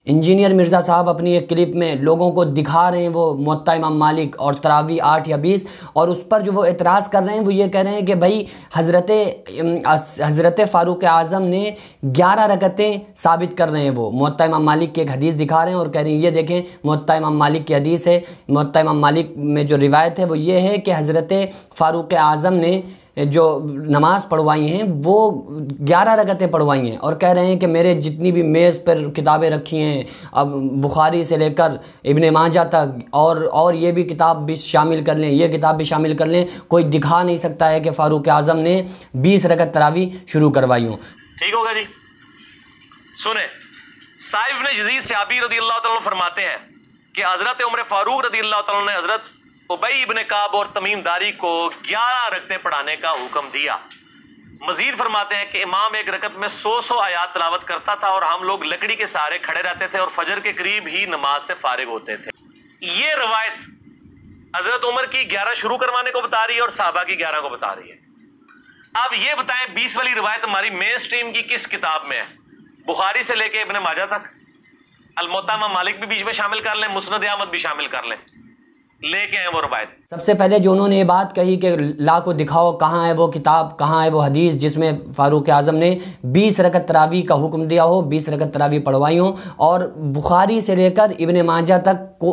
Engineer Mirza صاحب اپنی ایک کلپ میں لوگوں کو دکھا رہے ہیں وہ موطا امام مالک اور تراویح 8 یا 20، اور اس پر جو وہ اعتراض کر رہے ہیں وہ یہ کہہ رہے ہیں کہ بھائی حضرت فاروق اعظم نے 11 رکعتیں ثابت کر رہے ہیں، وہ موطا امام مالک کی ایک حدیث دکھا رہے ہیں اور کہہ رہے ہیں یہ دیکھیں موطا امام مالک کی حدیث ہے، موطا امام مالک میں جو روایت ہے وہ یہ ہے کہ حضرت فاروق اعظم نے جو نماز پڑھوائی ہیں وہ 11 رکعتیں پڑھوائی ہیں، اور کہہ رہے ہیں کہ میرے جتنی بھی میز پر کتابیں رکھی ہیں اب بخاری سے لے کر ابن ماجہ تک اور یہ بھی کتاب بھی شامل کر لیں، یہ کتاب بھی شامل کر لیں، کوئی دکھا نہیں سکتا ہے کہ فاروق اعظم نے 20 رکعت تراویح شروع کروائی ہوں۔ ٹھیک ہوگا جی، سنیں صاحب ابن یزید صحابی رضی اللہ تعالیٰ عنہ فرماتے ہیں کہ حضرت عمر فاروق رضی اللہ تعالیٰ عنہ نے حضرت ابی ابن کعب اور تمیم داری کو 11 رکعتیں پڑھانے کا حکم دیا۔ مزید فرماتے ہیں کہ امام ایک رکعت میں 100 آیات تلاوت کرتا تھا اور ہم لوگ لکڑی کے سہارے کھڑے رہتے تھے اور فجر کے قریب ہی نماز سے فارغ ہوتے تھے۔ یہ روایت حضرت عمر کی 11 شروع کروانے کو بتا رہی ہے اور صحابہ کی 11 کو بتا رہی ہے۔ اب یہ بتائیں 20 والی روایت ہماری مین سٹریم کی کس کتاب میں ہے؟ بخاری سے لے کے ابن ماجہ تک، الموطا امام مالک بھی بیچ میں شامل کر لیں، مسند احمد بھی شامل کر لیں، لے کے ہیں وہ روایت۔ سب سے پہلے جو انہوں نے یہ بات کہی کہ لا کو دکھاؤ کہاں ہے وہ کتاب، کہاں ہے وہ حدیث جس میں فاروق اعظم نے 20 رکعت تراویح کا حکم دیا ہو، 20 رکعت تراویح پڑھوائی ہوں، اور بخاری سے لے کر ابن ماجہ تک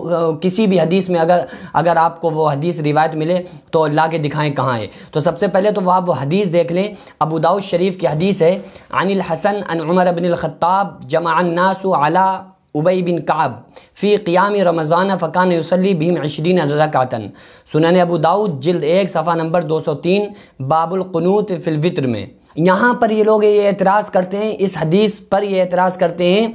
کسی بھی حدیث میں اگر آپ کو وہ حدیث روایت ملے تو لا کے دکھائیں کہاں ہے۔ تو سب سے پہلے تو آپ وہ حدیث دیکھ لیں، ابو داؤد شریف کی حدیث ہے، عن الحسن عن عمر بن الخطاب جمع الناس علی ابی بن کعب فی قیام رمضان فکان یصلی بہم 20 رکعۃ، سنن ابو داؤد جلد 1 صفحہ نمبر 203 باب القنوت فی الوتر میں۔ یہاں پر یہ لوگ یہ اعتراض کرتے ہیں، اس حدیث پر یہ اعتراض کرتے ہیں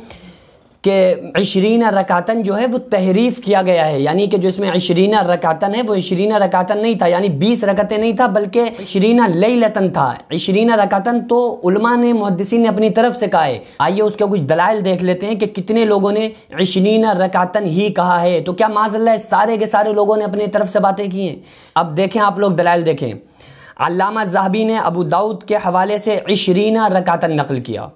کہ 20 رکعتن جو ہے وہ تحریف کیا گیا ہے، یعنی کہ جو اس میں 20 رکعتن ہے وہ 20 رکعتن نہیں تھا، یعنی 20 رکعتیں نہیں تھا بلکہ 20 لیلتن تھا۔ 20 رکعتن تو علماء نے محدثین نے اپنی طرف سے کہا ہے۔ آئیے اس کے کچھ دلائل دیکھ لیتے ہیں کہ کتنے لوگوں نے 20 رکعتن ہی کہا ہے، تو کیا معاذ اللہ سارے کے سارے لوگوں نے اپنی طرف سے باتیں کی ہیں؟ اب دیکھیں آپ لوگ دلائل دیکھیں، علامہ ذہبی نے ابو داؤد کے حوالے سے 20 رکعتن نقل کیا،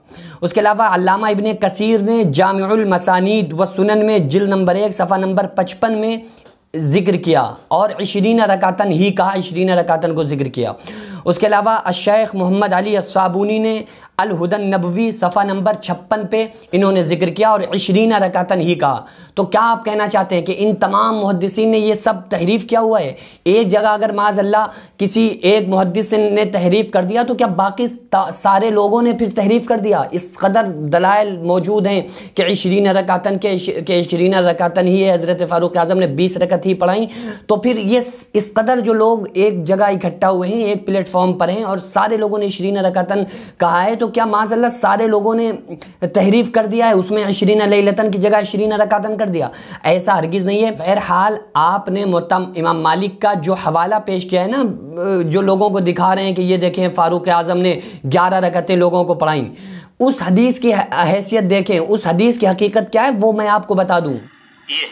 اس کے علاوہ علامہ ابن کثیر نے جامع المسانید و سنن میں جلد نمبر 1 صفحہ نمبر 55 میں ذکر کیا اور 20 رکعتن ہی کہا، 20 رکعتن کو ذکر کیا۔ اس کے علاوہ الشیخ محمد علی الصابونی نے الہدی النبوی صفحہ نمبر 56 پہ انہوں نے ذکر کیا اور 20 رکعتن ہی کہا۔ تو کیا آپ کہنا چاہتے ہیں کہ ان تمام محدثین نے یہ سب تحریف کیا ہوا ہے؟ ایک جگہ اگر معاذ اللہ کسی ایک محدث نے تحریف کر دیا تو کیا باقی سارے لوگوں نے پھر تحریف کر دیا؟ اس قدر دلائل موجود ہیں کہ 20 رکعتن کے 20 رکعتن ہی ہے، حضرت فاروق اعظم نے 20 رکعت ہی پڑھائیں، تو پھر یہ اس قدر جو لوگ ایک جگہ اکٹھا ہوئے ہیں، ایک پلیٹ فارم پر ہیں اور سارے لوگوں نے 20 رکعتن کہا ہے، تو کیا معاذ اللہ سارے لوگوں نے تحریف کر دیا ہے، اس میں 20 لیلتن کی جگہ 20 رکعتن کر دیا؟ ایسا ہرگز نہیں ہے۔ بہرحال آپ نے موطا امام مالک کا جو حوالہ پیش کیا ہے نا، جو لوگوں کو دکھا رہے ہیں کہ یہ دیکھیں فاروق اعظم نے 11 رکعتیں لوگوں کو پڑھائیں، اس حدیث کی حیثیت دیکھیں، اس حدیث کی حقیقت کیا ہے وہ میں آپ کو بتا دوں۔ یہ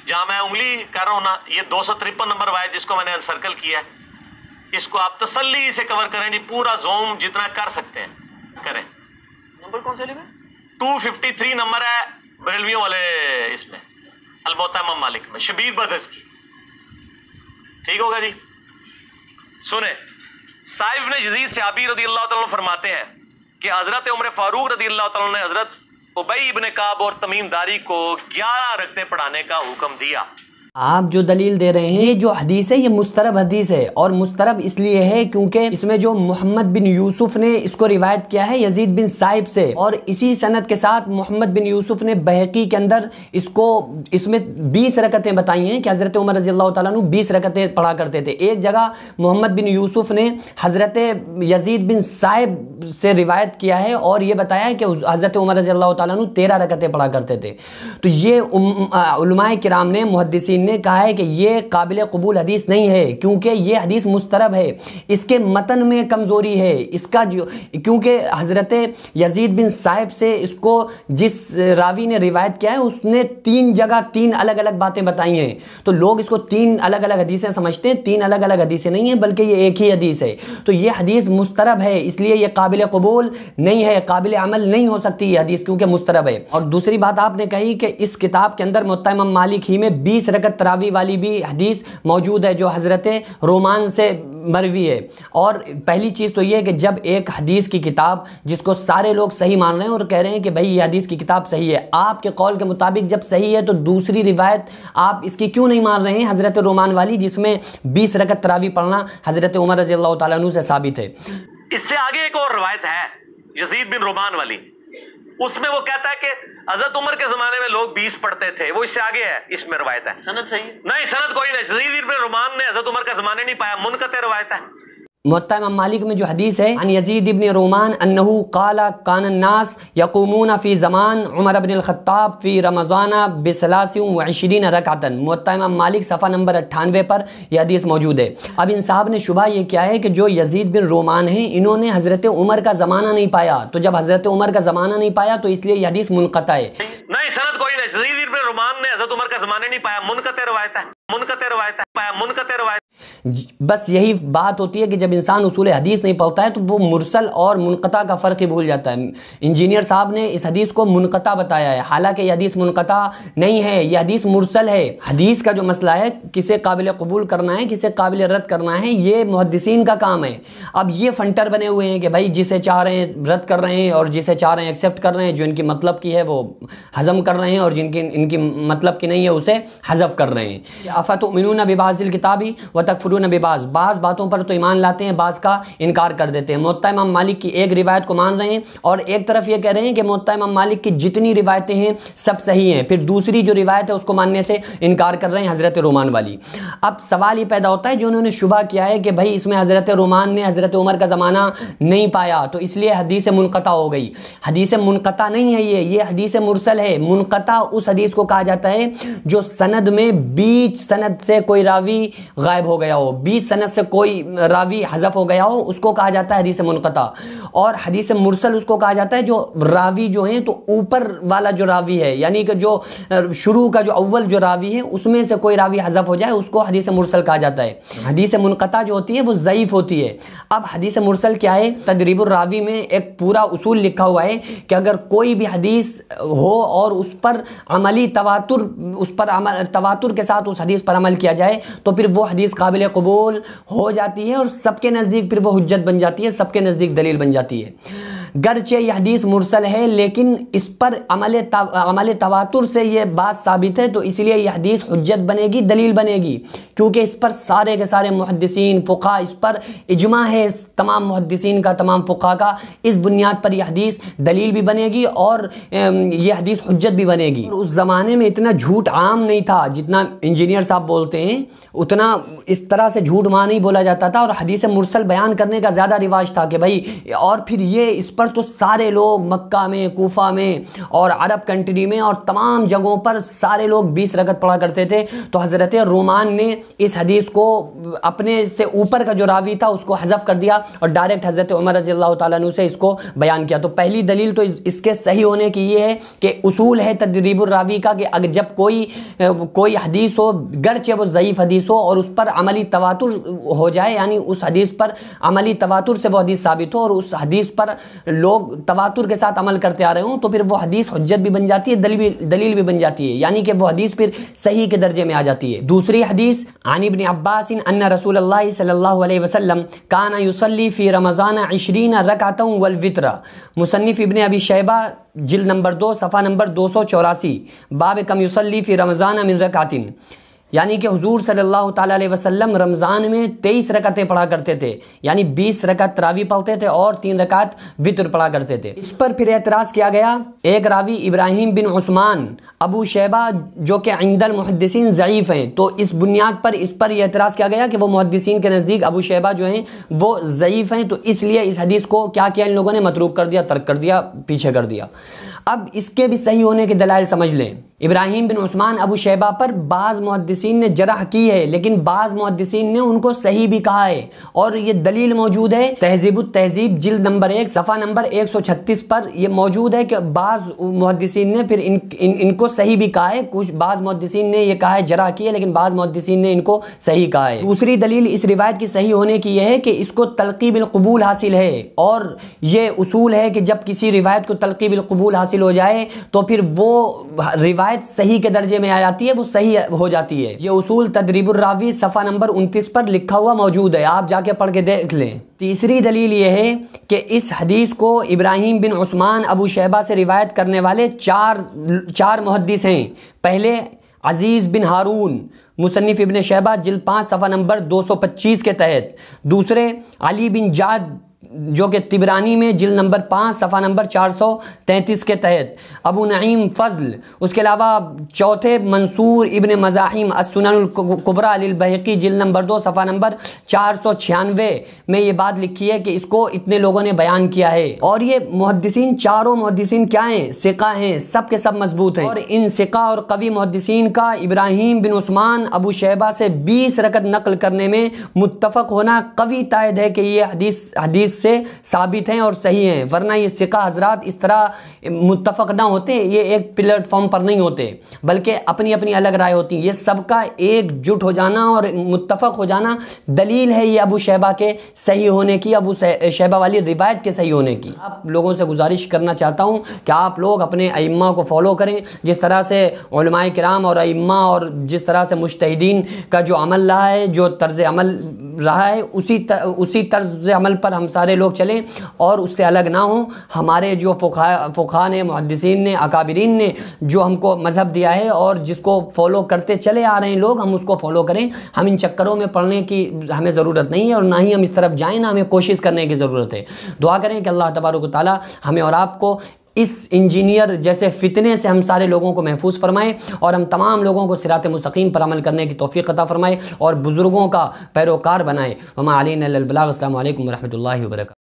جہاں میں انگلی کر رہا ہوں نا، یہ 253 نمبر روایت جس کو میں نے انسرکل کیا ہے، اس کو آپ تسلی سے کور کریں جی، پورا زوم جتنا کر سکتے ہیں کریں۔ نمبر کون سے لکھا؟ 253 نمبر ہے بریلویوں والے اس میں، الموطا امام مالک میں، شبیر بدرس کی۔ ٹھیک ہوگا جی، سنیں صاحب ابن یزید صحابی رضی اللہ تعالیٰ عنہ فرماتے ہیں کہ حضرت عمر فاروق رضی اللہ تعالیٰ عنہ نے حضرت ابی ابن کعب اور تمیم داری کو 11 رکعتیں پڑھانے کا حکم دیا۔ آپ جو دلیل دے رہے ہیں، یہ جو حدیث ہے یہ مسترب حدیث ہے، اور مسترب اس لیے ہے کیونکہ اس میں جو محمد بن یوسف نے اس کو روایت کیا ہے یزید بن صائب سے، اور اسی سند کے ساتھ محمد بن یوسف نے بہقی کے اندر اس میں 20 رکعتیں بتائی ہیں کہ حضرت عمر رضی اللہ تعالیٰ عنہ 20 رکعتیں پڑھا کرتے تھے۔ ایک جگہ محمد بن یوسف نے حضرت یزید بن صائب سے روایت کیا ہے اور یہ بتایا ہے کہ حضرت عمر رضی اللہ تعالیٰ عنہ 13 رکعتیں پڑھا کرتے تھے۔ تو یہ علماء کرام نے، محدثین محققین نے کہا ہے کہ یہ قابل قبول حدیث نہیں ہے، کیونکہ یہ حدیث مضطرب ہے، اس کے متن میں کمزوری ہے، اس کا کیونکہ حضرت یزید بن صاحب سے اس کو جس راوی نے روایت کیا ہے اس نے 3 جگہ 3 الگ الگ باتیں بتائی ہیں، تو لوگ اس کو 3 الگ الگ حدیثیں سمجھتے ہیں، 3 الگ الگ حدیثیں نہیں ہیں بلکہ یہ ایک ہی حدیث ہے، تو یہ حدیث مضطرب ہے، اس لیے یہ قابل قبول نہیں ہے، قابل عمل نہیں ہو سکتی یہ حدیث کیونکہ مضطرب ہے۔ اور دوسری بات آپ نے کہی کہ اس کتاب کے اندر موطا امام مالک ہی میں 20 رکعت تراویح والی بھی حدیث موجود ہے جو حضرت رومان سے مروی ہے۔ اور پہلی چیز تو یہ ہے کہ جب ایک حدیث کی کتاب جس کو سارے لوگ صحیح مان رہے ہیں اور کہہ رہے ہیں کہ بھائی یہ حدیث کی کتاب صحیح ہے، آپ کے قول کے مطابق جب صحیح ہے تو دوسری روایت آپ اس کی کیوں نہیں مان رہے ہیں حضرت رومان والی جس میں 20 رکعت تراویح پڑھنا حضرت عمر رضی اللہ تعالیٰ عنہ سے ثابت ہے؟ اس سے آگے ایک اور روایت ہے یزید بن رومان والی، اس میں وہ کہتا ہے کہ حضرت عمر کے زمانے میں لوگ 20 پڑھتے تھے، وہ اس سے آگے ہے، اس میں روایت ہے سند صحیح نہیں، سند کوئی نہیں، یزید بن رومان نے حضرت عمر کا زمانے نہیں پایا، منقطع روایت ہے۔ موطا امام مالک میں جو حدیث ہے عن یزید بن رومان انہو قال کان الناس یقومون فی زمان عمر بن الخطاب فی رمضان ب23 رکعتا، موطا امام مالک صفحہ نمبر 98 پر یہ حدیث موجود ہے۔ اب ان صاحب نے شبہ یہ کیا ہے کہ جو یزید بن رومان ہیں انہوں نے حضرت عمر کا زمانہ نہیں پایا، تو جب حضرت عمر کا زمانہ نہیں پایا تو اس لیے یہ حدیث منقطع ہے۔ نہیں سند کوئی نہیں، یزید بن رومان نے حضرت عمر کا زمانے نہیں پایا، منقطع روایت ہے، منقطع روایت ہے، منقطع روایت۔ بس یہی بات ہوتی ہے کہ جب انسان اصول حدیث نہیں پڑھتا ہے تو وہ مرسل اور منقطع کا فرق ہی بھول جاتا ہے۔ انجینئر صاحب نے اس حدیث کو منقطع بتایا ہے، حالانکہ یہ حدیث منقطع نہیں ہے، یہ حدیث مرسل ہے۔ حدیث کا جو مسئلہ ہے کسے قابل قبول کرنا ہے کسے قابل رد کرنا ہے یہ محدثین کا کام ہے۔ اب یہ فنٹر بنے ہوئے ہیں کہ بھائی جسے چاہ رہے ہیں رد کر رہے ہیں اور جسے چاہ رہے ہیں ایکسیپٹ کر رہے ہیں، جو ان کی مطلب کی ہے وہ ہضم کر رہے ہیں اور ان کی مطلب کی نہیں ہے اسے حذف کر رہے ہیں۔ افتؤمنون ببعض الکتاب وتکفرون ببعض، بعض باتوں پر تو ایمان لاتے ہیں بعض کا انکار کر دیتے ہیں۔ موطا امام مالک کی ایک روایت کو مان رہے ہیں اور ایک طرف یہ کہہ رہے ہیں کہ موطا امام مالک کی جتنی روایتیں ہیں سب صحیح ہیں، پھر دوسری جو روایت ہے اس کو ماننے سے انکار کر رہے ہیں حضرت رومان والی۔ اب سوال یہ پیدا ہوتا ہے جو انہوں نے شبہ کیا ہے کہ بھائی اس میں حضرت رومان نے حضرت عمر کا زمانہ نہیں پایا تو اس لیے حدیث منقطع ہو گئی۔ حدیث منقطع نہیں ہے، یہ حدیث مرسل ہے۔ منقطع اس حدیث کو کہا جاتا ہے جو سند میں بیچ سند سے کوئی راوی غائب ہو گیا ہو، بیچ سند سے کوئی راوی حذف ہو گیا ہو، اس کو کہا جاتا ہے حدیث منقطع۔ اور حدیث مرسل اس کو کہا جاتا ہے جو راوی جو ہیں تو اوپر والا جو راوی ہے، یعنی کہ جو شروع کا جو اول جو راوی ہے اس میں سے کوئی راوی حذف ہو جائے اس کو حدیث مرسل کہا جاتا ہے۔ حدیث منقطع جو ہوتی ہے وہ ضعیف ہوتی ہے۔ اب حدیث مرسل کیا ہے؟ تدریب الراوی میں ایک پورا اصول لکھا ہوا ہے کہ اگر کوئی بھی حدیث ہو اور اس پر عملی تواتر کے ساتھ اس حدیث پر عمل کیا جائے تو پھر وہ حدیث قابل قبول ہو جاتی ہے اور سب کے نزدیک پھر وہ حجت بن جاتی ہے، سب کے نزدیک دلیل بن جاتی ہے۔ گرچہ یہ حدیث مرسل ہے لیکن اس پر عمل تواتر سے یہ بات ثابت ہے تو اس لیے یہ حدیث حجت بنے گی، دلیل بنے گی، کیونکہ اس پر سارے کے سارے محدثین فقہا اس پر اجماع ہے، تمام محدثین کا تمام فقہا کا، اس بنیاد پر یہ حدیث دلیل بھی بنے گی اور یہ حدیث حجت بھی بنے گی۔ اس زمانے میں اتنا جھوٹ عام نہیں تھا جتنا انجینئر صاحب بولتے ہیں، اتنا اس طرح سے جھوٹ وہاں نہیں بولا جاتا تھا اور حدیث مرسل بیان کرنے کا زیادہ رواج تھا کہ بھائی، اور پھر یہ اس پر تو سارے لوگ مکہ میں، کوفہ میں اور عرب کنٹری میں اور تمام جگہوں پر سارے لوگ 20 رکعت پڑھا کرتے تھے، تو حضرت رومان نے اس حدیث کو اپنے سے اوپر کا جو راوی تھا اس کو حذف کر دیا اور ڈائریکٹ حضرت عمر رضی اللہ تعالیٰ عنہ سے اس کو بیان کیا۔ تو پہلی دلیل تو اس کے صحیح ہونے کی یہ ہے کہ اصول ہے تدریب الراوی کا کہ اگر جب کوئی حدیث ہو گرچہ وہ ضعیف حدیث ہو اور اس پر عملی تواتر ہو جائے، یعنی اس حدیث پر عملی تواتر سے وہ حدیث ثابت ہو اور اس حدیث پر لوگ تواتر کے ساتھ عمل کرتے آ رہے ہوں تو پھر وہ حدیث حجت بھی بن جاتی ہے، دلیل بھی بن جاتی ہے، یعنی کہ وہ حدیث پھر صحیح کے درجے میں آ جاتی ہے۔ دوسری حدیث عن ابن عباس ان رسول اللہ صلی اللہ علیہ وسلم کان یصلی فی رمضان 20 رکعتا والوتر، مصنف ابن ابی شیبہ جلد نمبر 2 صفحہ نمبر 284، باب کم یصلی فی رمضان من رکعت، یعنی کہ حضور صلی اللہ تعالیٰ علیہ وسلم رمضان میں 23 رکعتیں پڑھا کرتے تھے، یعنی 20 رکعت تراویح پڑھتے تھے اور 3 رکعت وتر پڑھا کرتے تھے۔ اس پر پھر اعتراض کیا گیا، ایک راوی ابراہیم بن عثمان ابو شیبہ جو کہ عند المحدثین ضعیف ہیں، تو اس بنیاد پر اس پر یہ اعتراض کیا گیا کہ وہ محدثین کے نزدیک ابو شیبہ جو ہیں وہ ضعیف ہیں، تو اس لیے اس حدیث کو کیا کیا ان لوگوں نے متروک کر دیا، ترک کر دیا، پیچھے کر دیا۔ اب اس کے بھی صحیح ہونے کے دلائل سمجھ لیں۔ ابراہیم بن عثمان ابو شیبہ پر بعض محدثین نے جرح کی ہے، لیکن بعض محدثین نے ان کو صحیح بھی کہا ہے، اور یہ دلیل موجود ہے تہذیب التہذیب جلد نمبر 1 صفحہ نمبر 136 پر یہ موجود ہے کہ بعض محدثین نے پھر ان کو صحیح بھی کہا ہے، کچھ بعض محدثین نے یہ کہا ہے جرح کی ہے، لیکن بعض محدثین نے ان کو صحیح کہا ہے۔ دوسری دلیل اس روایت کی صحیح ہونے کی یہ ہے کہ اس کو تلقی بالقبول حاصل ہے، اور یہ اصول ہے کہ جب کسی روایت کو تلقی بالقبول حاصل ہو جائے تو پھر وہ روایت صحیح کے درجے میں آ جاتی ہے، وہ صحیح ہو جاتی ہے۔ یہ اصول تدریب الراوی صفحہ نمبر 29 پر لکھا ہوا موجود ہے، آپ جا کے پڑھ کے دیکھ لیں۔ تیسری دلیل یہ ہے کہ اس حدیث کو ابراہیم بن عثمان ابو شیبہ سے روایت کرنے والے چار محدث ہیں۔ پہلے عزیز بن ہارون مصنف ابن شیبہ جلد 5 صفحہ نمبر 225 کے تحت، دوسرے علی بن جعد جو کہ طبرانی میں جلد نمبر 5 صفحہ نمبر 433 کے تحت، ابو نعیم فضل، اس کے علاوہ چوتھے منصور ابن مزاحم السنن الکبریٰ للبیہقی جلد نمبر 2 صفحہ نمبر 496 میں یہ بات لکھی ہے کہ اس کو اتنے لوگوں نے بیان کیا ہے۔ اور یہ محدثین چاروں محدثین کیا ہیں؟ ثقہ ہیں، سب کے سب مضبوط ہیں، اور ان ثقہ اور قوی محدثین کا ابراہیم بن عثمان ابو شیبہ سے 20 رکعت نقل کرنے میں متفق ہونا قوی تائید ہے کہ یہ حدیث سے ثابت ہیں اور صحیح ہیں، ورنہ یہ ثقہ حضرات اس طرح متفق نہ ہوتے، یہ ایک پلیٹ فارم پر نہیں ہوتے، بلکہ اپنی اپنی الگ رائے ہوتی ہیں۔ یہ سب کا ایک جٹ ہو جانا اور متفق ہو جانا دلیل ہے یہ ابو شیبہ کے صحیح ہونے کی، ابو شیبہ والی روایت کے صحیح ہونے کی۔ آپ لوگوں سے گزارش کرنا چاہتا ہوں کہ آپ لوگ اپنے ائمہ کو فالو کریں، جس طرح سے علماء کرام اور ائمہ اور جس طرح سے مجتہدین کا جو عمل رہا ہے، جو طرز عمل رہا ہے، اسی طرز عمل پر ہم سارے لوگ چلیں اور اس سے الگ نہ ہوں۔ ہمارے جو فقہاء نے، محدثین نے، اکابرین نے جو ہم کو مذہب دیا ہے اور جس کو فالو کرتے چلے آ رہے ہیں لوگ، ہم اس کو فالو کریں۔ ہم ان چکروں میں پڑھنے کی ہمیں ضرورت نہیں ہے، اور نہ ہی ہم اس طرف جائیں، نہ ہمیں کوشش کرنے کی ضرورت ہے۔ دعا کریں کہ اللہ تبارک و تعالی ہمیں اور آپ کو اس انجینئر جیسے فتنے سے ہم سارے لوگوں کو محفوظ فرمائے، اور ہم تمام لوگوں کو صراط مستقیم پر عمل کرنے کی توفیق عطا فرمائے، اور بزرگوں کا پیروکار بنائے۔ وما علینا الا البلاغ۔ السلام علیکم ورحمۃ اللہ وبرکاتہ۔